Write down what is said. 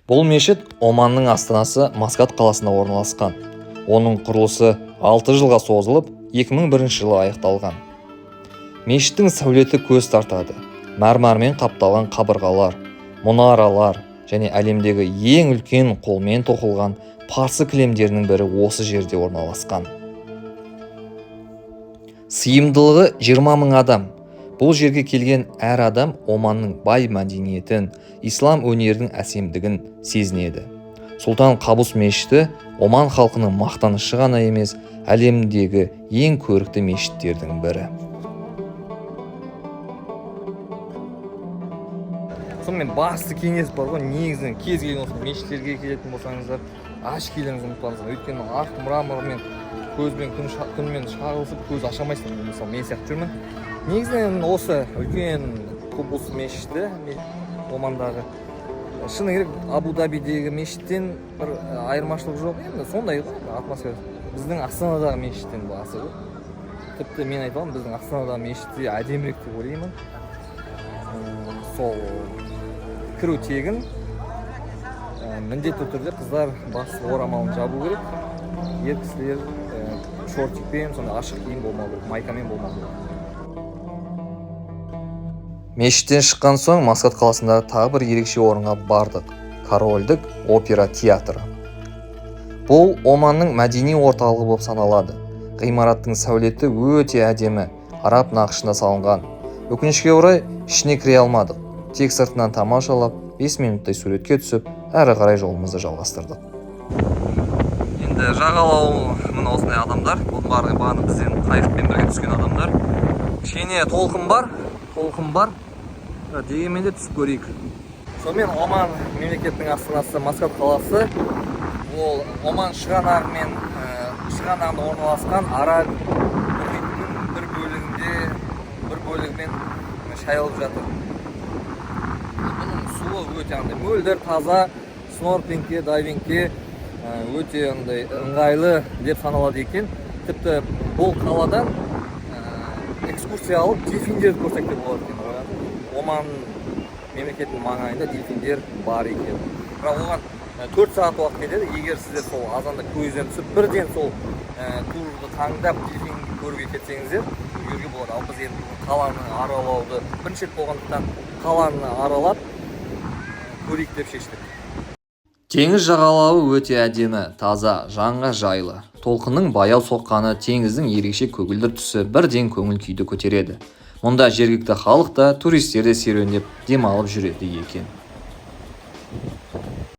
Бұл мешіт Оманның астанасы Маскат қаласында орналасқан. Оның құрылысы 6 жылға созылып, 2001 жылы аяқталған. Мешіттің сәулеті көз тартады. Мәрмәрмен қапталған қабырғалар, мұнаралар және әлемдегі ең үлкен қолмен тоқылған парсы кілемдерінің бірі осы жерде орналасқан. Сыйымдылығы 20 мың адам. Бұл жерге келген әр адам Оманның бай мәдениетін, ислам өнерінің әсемдігін сезінеді. Сұлтан Қабус мешіті Оман халқының мақтанышы ғана емес, әлемдегі ең көрікті мешіттердің бірі. Сонымен басты кеңес бар ғой, негізінен кез келген осы мешіттерге келетін болсаңыздар, аш келіңіз ұмытпаңыздар. Өйткені ақ мрамормен көзбен күнмен шағылысып көз ашамайсың. Мысалы мен сияқты жүрмін. Негізінен осы үлкен Қубус мешіті Омандағы. Шыны керек Абу-Дабидегі мешіттен бір айырмашылық жоқ. Енді сондай ғой атмосфера. Біздің Астанадағы мешіттен басы ғой. Тіпті мен айтамын, біздің Астанадағы мешітте әдемірек деп ойлаймын. Сол кіру тегін. Міндетті түрде қыздар бас орамалын жабу керек. Ер кісілер шортикпен, сонда ашық киім болмау керек, майкамен болмау керек. Мешіттен шыққан соң Маскат қаласындағы тағы бір ерекше орынға бардық. Корольдік опера театры. Бұл Оманның мәдени орталығы болып саналады. Ғимараттың сәулеті өте әдемі, араб нақышында салынған. Өкінішке орай ішіне кіре алмадық. Тек сыртынан тамашалап, 5 минуттай суретке түсіп, әрі қарай жолымызды жалғастырдық. Енді жағалау мына осындай адамдар, бұл бағаны бізден қайықпен бірге түскен адамдар. Кішкене толқын бар. Дегенмен де түсіп көрейік. Сонымен Оман мемлекеттің астанасы Маскат қаласы, ол Оман шығанағында орналасқан Арал мұхитының бір бөлігімен шайылып жатыр. Бұның суы өте мөлдір, таза, снорклингке, дайвингке өте ыңғайлы деп саналады екен. Тіпті бұл қаладан экскурсия алып дельфиндерді көрсек те болады екен. Оман мемлекеттің маңайында дельфиндер бар екен. Бірақ оған 4 сағат уақыт кетеді. Егер сіздер сол азанда көзден түсіп, бірден сол турды таңдап дельфинді көруге кетсеңіздер, көруге болады. Ал біз енді қаланы аралауды бірінші рет болғандықтан қаланы аралап көрейік деп шештік. Теңіз жағалауы өте әдемі, таза, жанға жайлы. Толқынның баяу соққаны, теңіздің ерекше көгілдір түсі бірден көңіл күйді көтереді. Мұнда жергілікті халық та, туристер де серуендеп демалып жүреді екен.